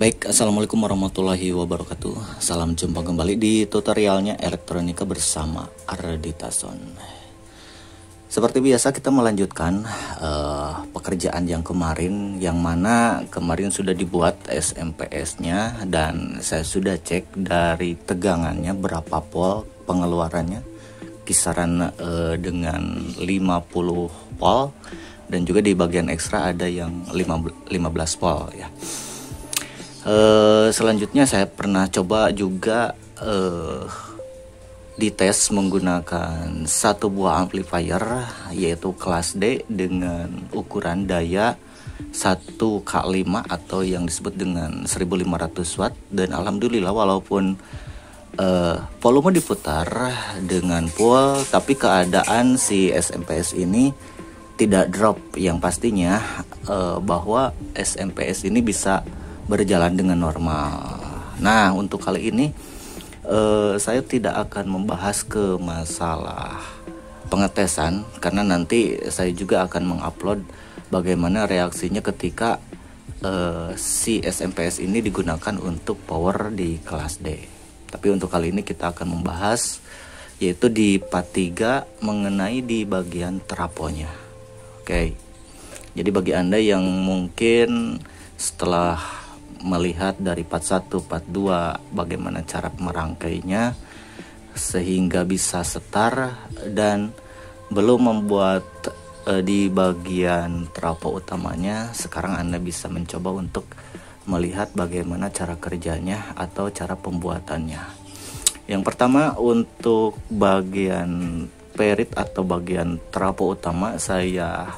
Baik, Assalamualaikum warahmatullahi wabarakatuh. Salam jumpa kembali di tutorialnya elektronika bersama Arditason. Seperti biasa kita melanjutkan pekerjaan yang kemarin, yang mana kemarin sudah dibuat SMPS-nya dan saya sudah cek dari tegangannya berapa volt pengeluarannya, kisaran dengan 50 volt, dan juga di bagian ekstra ada yang 15 volt ya. Selanjutnya saya pernah coba juga dites menggunakan satu buah amplifier yaitu kelas D dengan ukuran daya 1K5 atau yang disebut dengan 1500 watt, dan alhamdulillah walaupun volume diputar dengan full, tapi keadaan si SMPS ini tidak drop, yang pastinya bahwa SMPS ini bisa berjalan dengan normal. Nah, untuk kali ini saya tidak akan membahas ke masalah pengetesan, karena nanti saya juga akan mengupload bagaimana reaksinya ketika si SMPS ini digunakan untuk power di kelas D. Tapi untuk kali ini kita akan membahas yaitu di part 3 mengenai di bagian trafonya. Oke. Jadi bagi Anda yang mungkin setelah melihat dari part 1, part 2 bagaimana cara merangkainya sehingga bisa setar dan belum membuat di bagian trafo utamanya, sekarang Anda bisa mencoba untuk melihat bagaimana cara kerjanya atau cara pembuatannya. Yang pertama, untuk bagian perit atau bagian trafo utama saya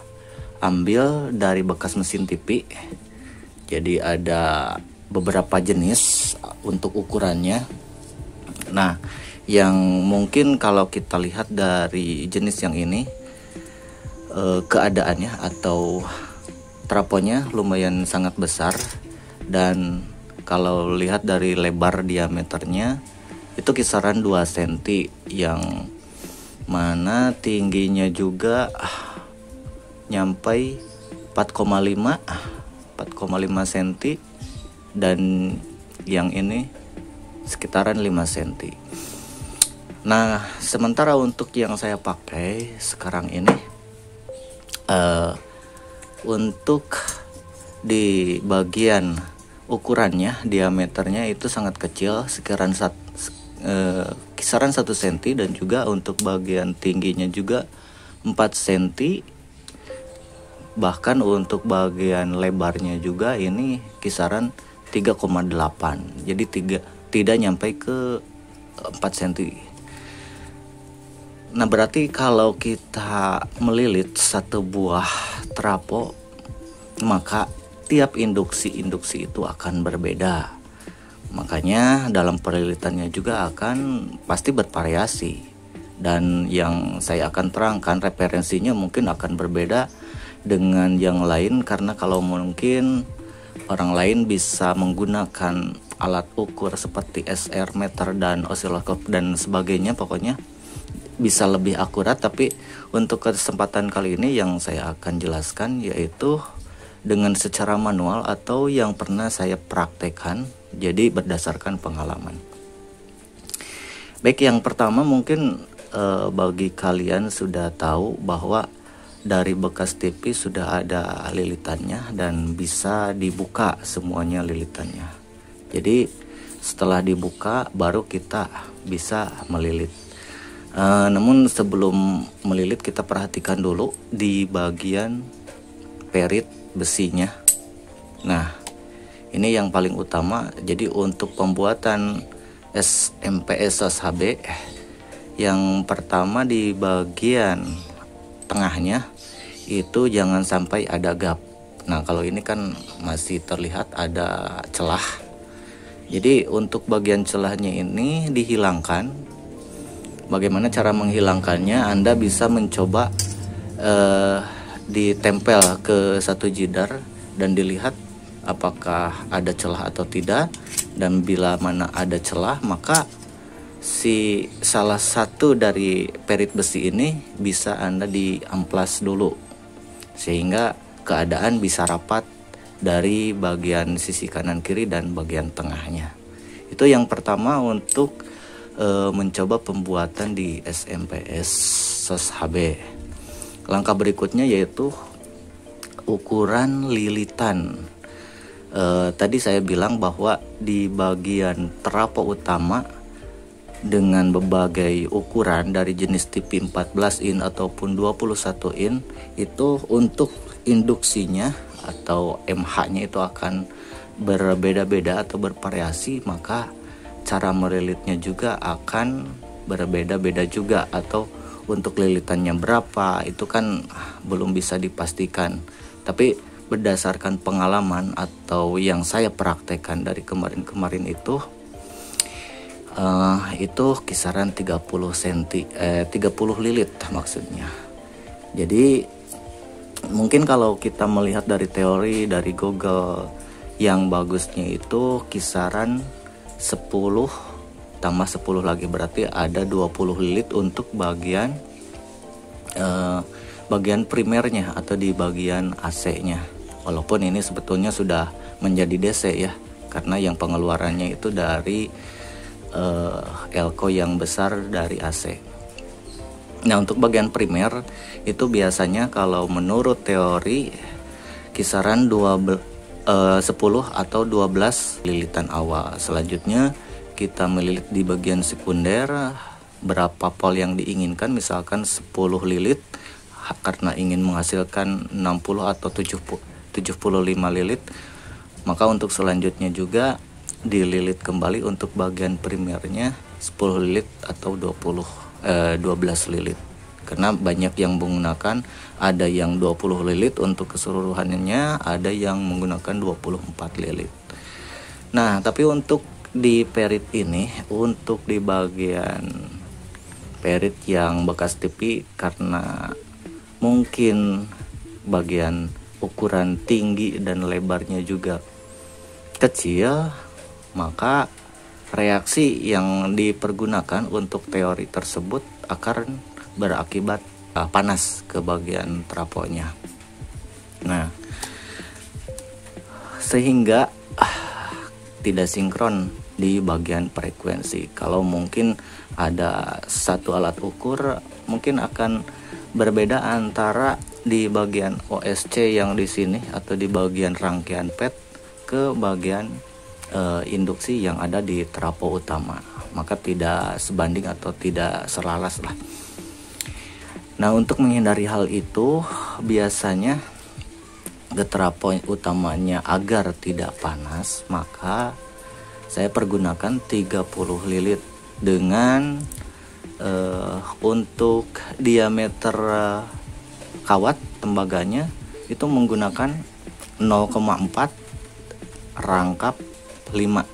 ambil dari bekas mesin TV. Jadi ada beberapa jenis untuk ukurannya. Nah, yang mungkin kalau kita lihat dari jenis yang ini, keadaannya atau trafonya lumayan sangat besar, dan kalau lihat dari lebar diameternya itu kisaran 2 cm, yang mana tingginya juga nyampai 4,5 cm, dan yang ini sekitaran 5 cm. Nah, sementara untuk yang saya pakai sekarang ini untuk di bagian ukurannya, diameternya itu sangat kecil, kisaran 1 cm, dan juga untuk bagian tingginya juga 4 cm. Bahkan untuk bagian lebarnya juga ini kisaran 3,8, jadi tidak nyampe ke 4 cm. Nah, berarti kalau kita melilit satu buah trafo, maka tiap induksi itu akan berbeda. Makanya dalam perilitannya juga akan pasti bervariasi, dan yang saya akan terangkan referensinya mungkin akan berbeda dengan yang lain, karena kalau mungkin orang lain bisa menggunakan alat ukur seperti SR, meter, dan osiloskop dan sebagainya, pokoknya bisa lebih akurat. Tapi untuk kesempatan kali ini yang saya akan jelaskan yaitu dengan secara manual atau yang pernah saya praktekkan, jadi berdasarkan pengalaman. Baik, yang pertama mungkin bagi kalian sudah tahu bahwa dari bekas TV sudah ada lilitannya dan bisa dibuka semuanya lilitannya. Jadi setelah dibuka baru kita bisa melilit. Namun sebelum melilit kita perhatikan dulu di bagian perit besinya. Nah, ini yang paling utama. Jadi untuk pembuatan SMPS HB, yang pertama di bagian tengahnya itu jangan sampai ada gap. Nah, kalau ini kan masih terlihat ada celah. Jadi untuk bagian celahnya ini dihilangkan. Bagaimana cara menghilangkannya? Anda bisa mencoba ditempel ke satu jidar dan dilihat apakah ada celah atau tidak. Dan bila mana ada celah, maka si salah satu dari perit besi ini bisa Anda diamplas dulu sehingga keadaan bisa rapat dari bagian sisi kanan kiri dan bagian tengahnya. Itu yang pertama untuk mencoba pembuatan di SMPS SOS HB. Langkah berikutnya yaitu ukuran lilitan. Tadi saya bilang bahwa di bagian trafo utama dengan berbagai ukuran dari jenis TV 14 in ataupun 21 in, itu untuk induksinya atau MH-nya itu akan berbeda-beda atau bervariasi, maka cara melilitnya juga akan berbeda-beda juga, atau untuk lilitannya berapa itu kan belum bisa dipastikan. Tapi berdasarkan pengalaman atau yang saya praktekkan dari kemarin-kemarin itu kisaran 30 lilit maksudnya. Jadi mungkin kalau kita melihat dari teori dari Google, yang bagusnya itu kisaran 10 tambah 10 lagi, berarti ada 20 lilit untuk bagian primernya atau di bagian AC-nya. Walaupun ini sebetulnya sudah menjadi DC ya, karena yang pengeluarannya itu dari elko yang besar dari AC. Nah, untuk bagian primer itu biasanya kalau menurut teori kisaran 10 atau 12 lilitan awal. Selanjutnya kita melilit di bagian sekunder berapa pol yang diinginkan, misalkan 10 lilit karena ingin menghasilkan 60 atau 75 lilit, maka untuk selanjutnya juga dililit kembali untuk bagian primernya 10 lilit atau 12 lilit. Karena banyak yang menggunakan, ada yang 20 lilit untuk keseluruhannya, ada yang menggunakan 24 lilit. Nah, tapi untuk di perit ini, untuk di bagian perit yang bekas TV, karena mungkin bagian ukuran tinggi dan lebarnya juga kecil, maka reaksi yang dipergunakan untuk teori tersebut akan berakibat panas ke bagian trafonya. Nah, sehingga tidak sinkron di bagian frekuensi. Kalau mungkin ada satu alat ukur, mungkin akan berbeda antara di bagian OSC yang di sini atau di bagian rangkaian pet ke bagian induksi yang ada di trafo utama. Maka tidak sebanding atau tidak selaras lah. Nah, untuk menghindari hal itu, biasanya ke trafo utamanya agar tidak panas, maka saya pergunakan 30 lilit dengan untuk diameter kawat tembaganya itu menggunakan 0,4 rangkap 5.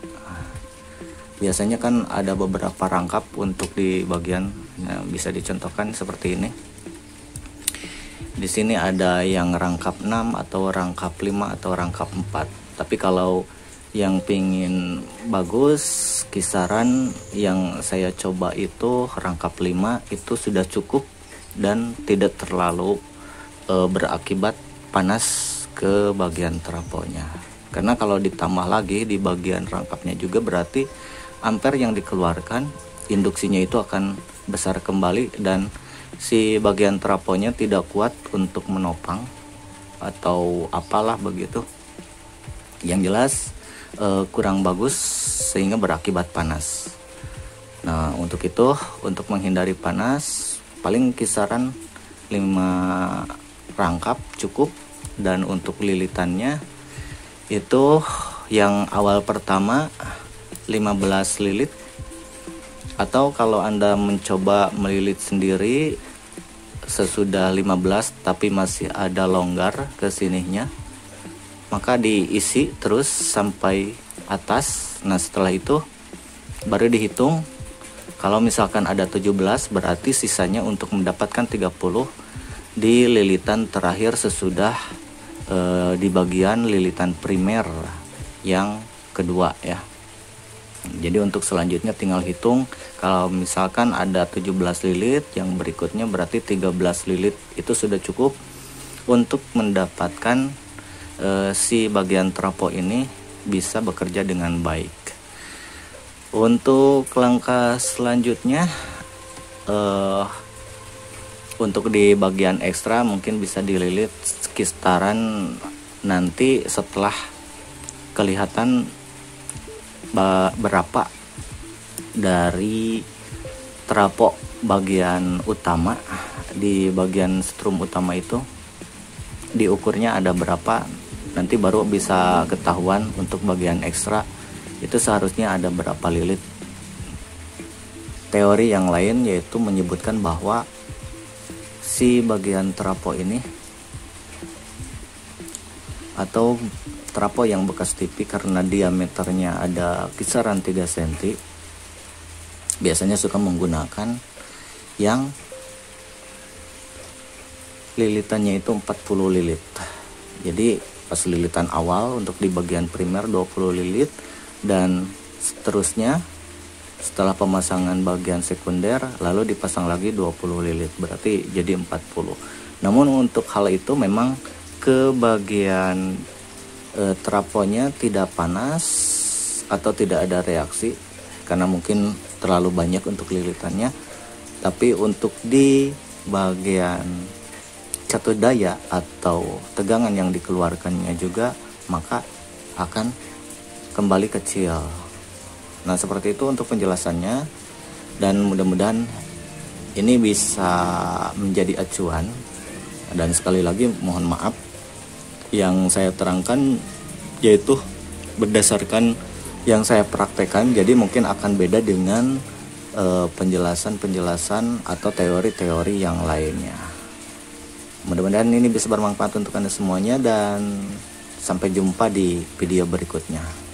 Biasanya kan ada beberapa rangkap untuk di bagian, bisa dicontohkan seperti ini. Di sini ada yang rangkap 6 atau rangkap 5 atau rangkap 4. Tapi kalau yang pingin bagus, kisaran yang saya coba itu rangkap 5 itu sudah cukup dan tidak terlalu berakibat panas ke bagian trafonya. Karena kalau ditambah lagi di bagian rangkapnya juga, berarti ampere yang dikeluarkan induksinya itu akan besar kembali dan si bagian trafonya tidak kuat untuk menopang atau apalah begitu. Yang jelas kurang bagus sehingga berakibat panas. Nah, untuk itu, untuk menghindari panas, paling kisaran 5 rangkap cukup. Dan untuk lilitannya itu yang awal pertama 15 lilit, atau kalau Anda mencoba melilit sendiri sesudah 15 tapi masih ada longgar ke sininya, maka diisi terus sampai atas. Nah, setelah itu baru dihitung. Kalau misalkan ada 17, berarti sisanya untuk mendapatkan 30 di lilitan terakhir sesudah di bagian lilitan primer yang kedua ya. Jadi untuk selanjutnya tinggal hitung. Kalau misalkan ada 17 lilit, yang berikutnya berarti 13 lilit itu sudah cukup untuk mendapatkan si bagian trafo ini bisa bekerja dengan baik. Untuk langkah selanjutnya, untuk di bagian ekstra mungkin bisa dililit sekitaran nanti setelah kelihatan berapa dari trafo bagian utama. Di bagian strum utama itu diukurnya ada berapa, nanti baru bisa ketahuan untuk bagian ekstra itu seharusnya ada berapa lilit. Teori yang lain yaitu menyebutkan bahwa si bagian trafo ini atau trafo yang bekas TV karena diameternya ada kisaran 3 cm, biasanya suka menggunakan yang lilitannya itu 40 lilit. Jadi pas lilitan awal untuk di bagian primer 20 lilit, dan seterusnya setelah pemasangan bagian sekunder lalu dipasang lagi 20 lilit, berarti jadi 40. Namun untuk hal itu memang ke bagian trafonya tidak panas atau tidak ada reaksi karena mungkin terlalu banyak untuk lilitannya. Tapi untuk di bagian catu daya atau tegangan yang dikeluarkannya juga maka akan kembali kecil. Nah, seperti itu untuk penjelasannya, dan mudah-mudahan ini bisa menjadi acuan. Dan sekali lagi mohon maaf yang saya terangkan yaitu berdasarkan yang saya praktekkan, jadi mungkin akan beda dengan penjelasan-penjelasan atau teori-teori yang lainnya. Mudah-mudahan ini bisa bermanfaat untuk Anda semuanya, dan sampai jumpa di video berikutnya.